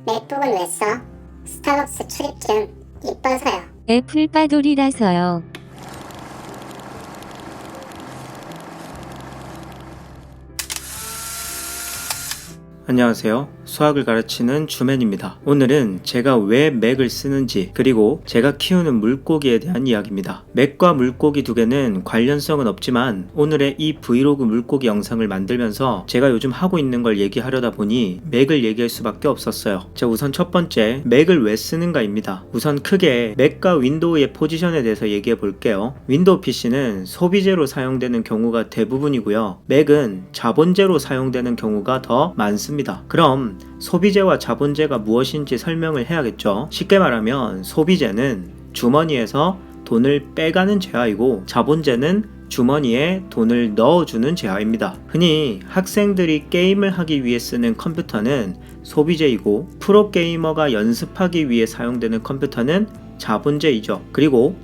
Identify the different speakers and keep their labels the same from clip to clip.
Speaker 1: 맥북은 왜 써? 스타벅스 출입증 이뻐서요.
Speaker 2: 애플 빠돌이라서요.
Speaker 3: 안녕하세요. 수학을 가르치는 주맨입니다. 오늘은 제가 왜 맥을 쓰는지 그리고 제가 키우는 물고기에 대한 이야기입니다. 맥과 물고기 두 개는 관련성은 없지만 오늘의 이 브이로그 물고기 영상을 만들면서 제가 요즘 하고 있는 걸 얘기하려다 보니 맥을 얘기할 수밖에 없었어요. 자, 우선 첫 번째, 맥을 왜 쓰는가입니다. 우선 크게 맥과 윈도우의 포지션에 대해서 얘기해 볼게요. 윈도우 PC는 소비재로 사용되는 경우가 대부분이고요. 맥은 자본재로 사용되는 경우가 더 많습니다. 그럼 소비재와 자본재가 무엇인지 설명을 해야겠죠. 쉽게 말하면 소비재는 주머니에서 돈을 빼가는 재화이고 자본재는 주머니에 돈을 넣어주는 재화입니다. 흔히 학생들이 게임을 하기 위해 쓰는 컴퓨터는 소비재이고 프로게이머가 연습하기 위해 사용되는 컴퓨터는 자본재이죠. 그리고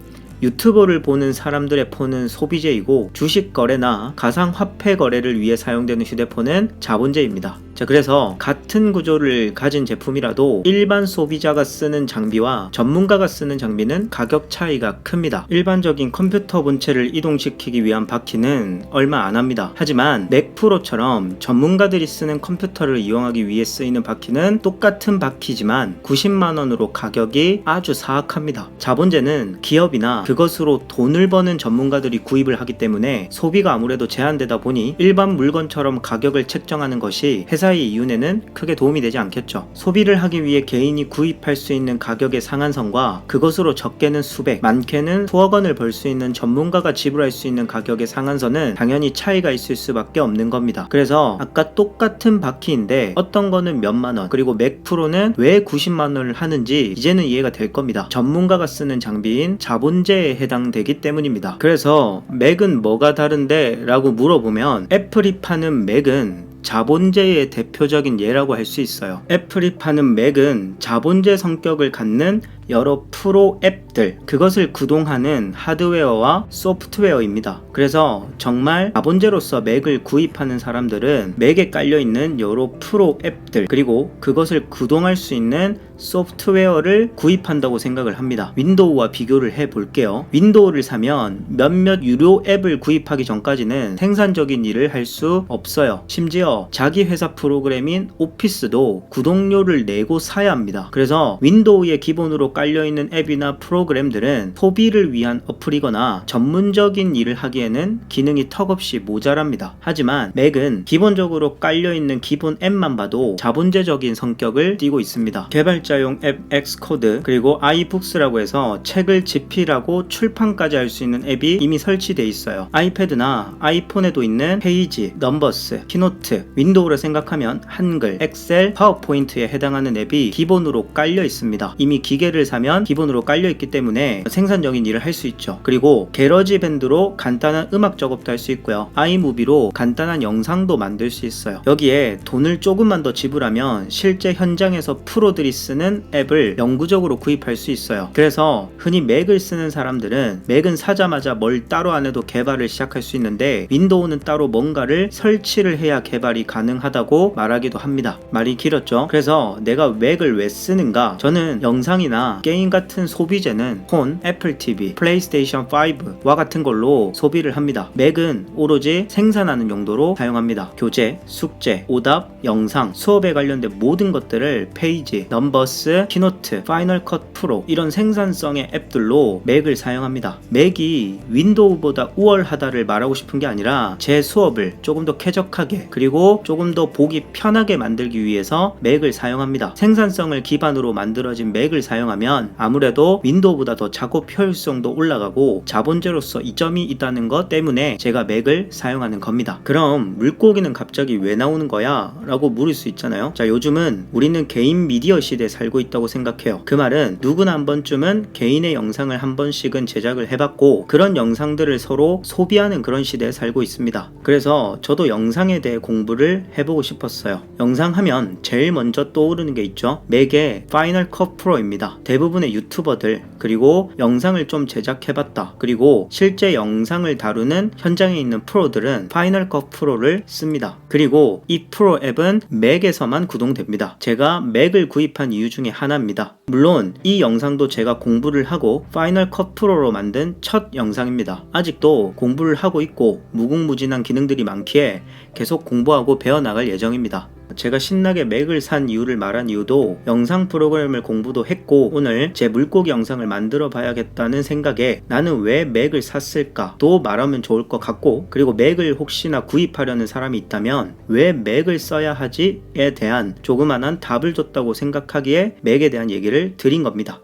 Speaker 3: 유튜브를 보는 사람들의 폰은 소비재이고 주식 거래나 가상화폐 거래를 위해 사용되는 휴대폰은 자본재입니다. 자, 그래서 같은 구조를 가진 제품이라도 일반 소비자가 쓰는 장비와 전문가가 쓰는 장비는 가격 차이가 큽니다. 일반적인 컴퓨터 본체를 이동시키기 위한 바퀴는 얼마 안 합니다. 하지만 맥 프로처럼 전문가들이 쓰는 컴퓨터를 이용하기 위해 쓰이는 바퀴는 똑같은 바퀴지만 90만원으로 가격이 아주 사악합니다. 자본재는 기업이나 그것으로 돈을 버는 전문가들이 구입을 하기 때문에 소비가 아무래도 제한되다 보니 일반 물건처럼 가격을 책정하는 것이 회사의 이윤에는 크게 도움이 되지 않겠죠. 소비를 하기 위해 개인이 구입할 수 있는 가격의 상한선과 그것으로 적게는 수백, 많게는 수억 원을 벌 수 있는 전문가가 지불할 수 있는 가격의 상한선은 당연히 차이가 있을 수밖에 없는 겁니다. 그래서 아까 똑같은 바퀴인데 어떤 거는 몇만 원, 그리고 맥 프로는 왜 90만 원을 하는지 이제는 이해가 될 겁니다. 전문가가 쓰는 장비인 자본재에 해당되기 때문입니다. 그래서 맥은 뭐가 다른데? 라고 물어보면 애플이 파는 맥은 자본재의 대표적인 예라고 할 수 있어요. 애플이 파는 맥은 자본재 성격을 갖는 여러 프로 앱들, 그것을 구동하는 하드웨어와 소프트웨어입니다. 그래서 정말 자본재로서 맥을 구입하는 사람들은 맥에 깔려있는 여러 프로 앱들, 그리고 그것을 구동할 수 있는 소프트웨어를 구입한다고 생각을 합니다. 윈도우와 비교를 해볼게요. 윈도우를 사면 몇몇 유료 앱을 구입하기 전까지는 생산적인 일을 할 수 없어요. 심지어 자기 회사 프로그램인 오피스도 구독료를 내고 사야 합니다. 그래서 윈도우에 기본으로 깔려있는 앱이나 프로그램들은 소비를 위한 어플이거나 전문적인 일을 하기에는 기능이 턱없이 모자랍니다. 하지만 맥은 기본적으로 깔려있는 기본 앱만 봐도 자본재적인 성격을 띠고 있습니다. 개발자용 앱 엑스코드, 그리고 아이북스라고 해서 책을 집필하고 출판까지 할 수 있는 앱이 이미 설치되어 있어요. 아이패드나 아이폰에도 있는 페이지, 넘버스, 키노트, 윈도우를 생각하면 한글, 엑셀, 파워포인트에 해당하는 앱이 기본으로 깔려 있습니다. 이미 기계를 사면 기본으로 깔려 있기 때문에 생산적인 일을 할 수 있죠. 그리고 게러지 밴드로 간단한 음악 작업도 할 수 있고요. 아이무비로 간단한 영상도 만들 수 있어요. 여기에 돈을 조금만 더 지불하면 실제 현장에서 프로들이 쓰는 앱을 영구적으로 구입할 수 있어요. 그래서 흔히 맥을 쓰는 사람들은 맥은 사자마자 뭘 따로 안 해도 개발을 시작할 수 있는데 윈도우는 따로 뭔가를 설치를 해야 개발이 가능하다고 말하기도 합니다. 말이 길었죠. 그래서 내가 맥을 왜 쓰는가? 저는 영상이나 게임 같은 소비재는 폰, 애플 TV, 플레이스테이션 5와 같은 걸로 소비를 합니다. 맥은 오로지 생산하는 용도로 사용합니다. 교재, 숙제, 오답, 영상, 수업에 관련된 모든 것들을 페이지, 넘버스, 키노트, 파이널 컷 프로 이런 생산성의 앱들로 맥을 사용합니다. 맥이 윈도우보다 우월하다를 말하고 싶은 게 아니라 제 수업을 조금 더 쾌적하게 그리고 조금 더 보기 편하게 만들기 위해서 맥을 사용합니다. 생산성을 기반으로 만들어진 맥을 사용하면 아무래도 윈도우보다 더 작업 효율성도 올라가고 자본재로서 이점이 있다는 것 때문에 제가 맥을 사용하는 겁니다. 그럼 물고기는 갑자기 왜 나오는 거야? 라고 물을 수 있잖아요. 자, 요즘은 우리는 개인 미디어 시대에 살고 있다고 생각해요. 그 말은 누구나 한 번쯤은 개인의 영상을 한 번씩은 제작을 해봤고 그런 영상들을 서로 소비하는 그런 시대에 살고 있습니다. 그래서 저도 영상에 대해 공부를 해보고 싶었어요. 영상 하면 제일 먼저 떠오르는 게 있죠. 맥의 파이널 컷 프로입니다. 대부분의 유튜버들 그리고 영상을 좀 제작해봤다, 그리고 실제 영상을 다루는 현장에 있는 프로들은 파이널 컷 프로를 씁니다. 그리고 이 프로 앱은 맥에서만 구동됩니다. 제가 맥을 구입한 이유 중에 하나입니다. 물론 이 영상도 제가 공부를 하고 파이널 컷 프로로 만든 첫 영상입니다. 아직도 공부를 하고 있고 무궁무진한 기능들이 많기에 계속 공부하고 배워나갈 예정입니다. 제가 신나게 맥을 산 이유를 말한 이유도 영상 프로그램을 공부도 했고 오늘 제 물고기 영상을 만들어 봐야겠다는 생각에 나는 왜 맥을 샀을까 도 말하면 좋을 것 같고, 그리고 맥을 혹시나 구입하려는 사람이 있다면 왜 맥을 써야 하지에 대한 조그만한 답을 줬다고 생각하기에 맥에 대한 얘기를 드린 겁니다.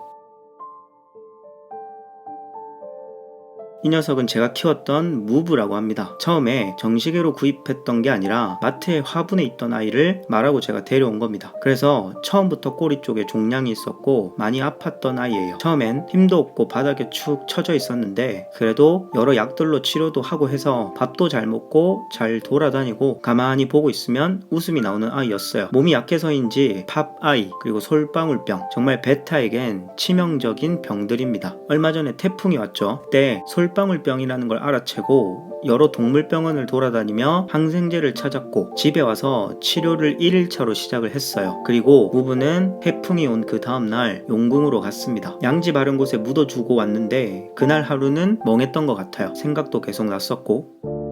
Speaker 3: 이 녀석은 제가 키웠던 무브라고 합니다. 처음에 정시계로 구입했던 게 아니라 마트에 화분에 있던 아이를 말하고 제가 데려온 겁니다. 그래서 처음부터 꼬리 쪽에 종양이 있었고 많이 아팠던 아이예요. 처음엔 힘도 없고 바닥에 축 처져 있었는데 그래도 여러 약들로 치료도 하고 해서 밥도 잘 먹고 잘 돌아다니고 가만히 보고 있으면 웃음이 나오는 아이였어요. 몸이 약해서인지 팝아이 그리고 솔방울병, 정말 베타에겐 치명적인 병들입니다. 얼마 전에 태풍이 왔죠. 그때 솔방울병이라는 걸 알아채고 여러 동물병원을 돌아다니며 항생제를 찾았고 집에 와서 치료를 1일차로 시작을 했어요. 그리고 무브는 태풍이 온 그 다음날 용궁으로 갔습니다. 양지 바른 곳에 묻어주고 왔는데 그날 하루는 멍했던 것 같아요. 생각도 계속 났었고.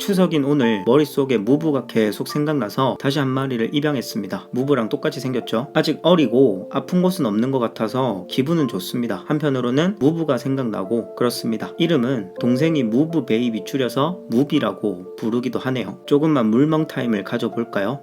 Speaker 3: 추석인 오늘 머릿속에 무브가 계속 생각나서 다시 한 마리를 입양했습니다. 무브랑 똑같이 생겼죠. 아직 어리고 아픈 곳은 없는 것 같아서 기분은 좋습니다. 한편으로는 무브가 생각나고 그렇습니다. 이름은 동생이 무브 베이비 줄여서 무비라고 부르기도 하네요. 조금만 물멍 타임을 가져볼까요?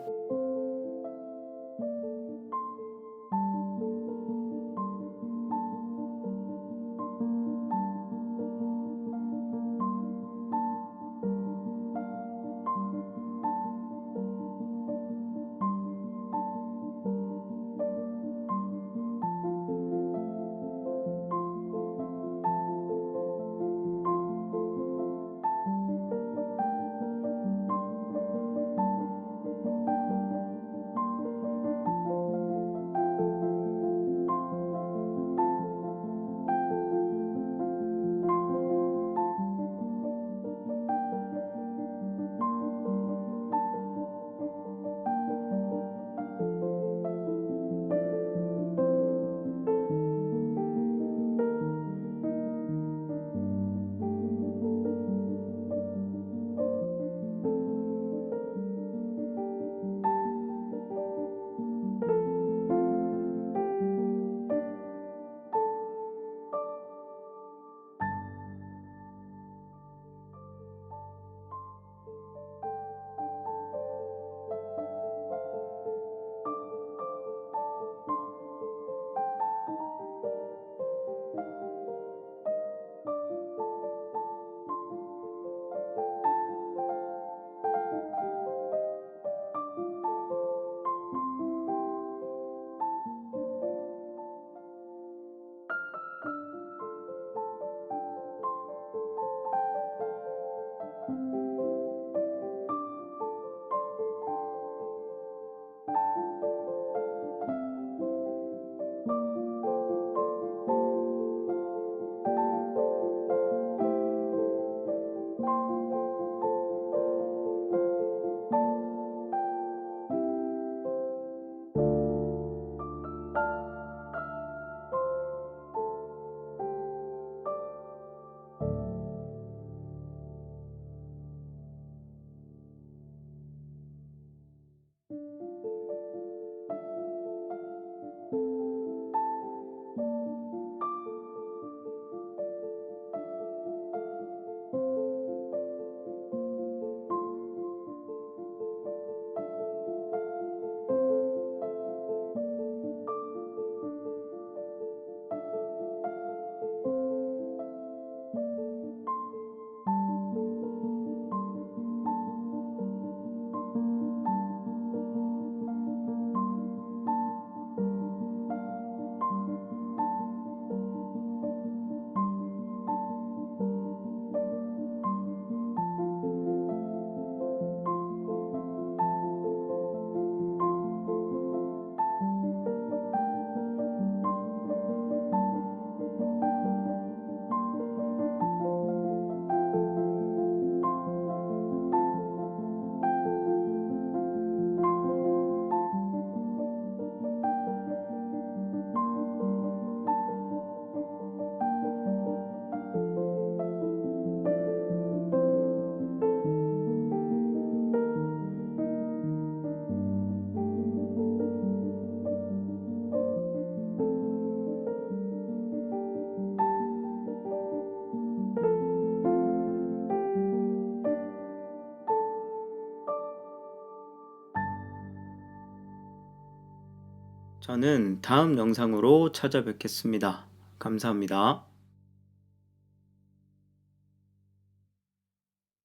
Speaker 3: 저는 다음 영상으로 찾아뵙겠습니다. 감사합니다.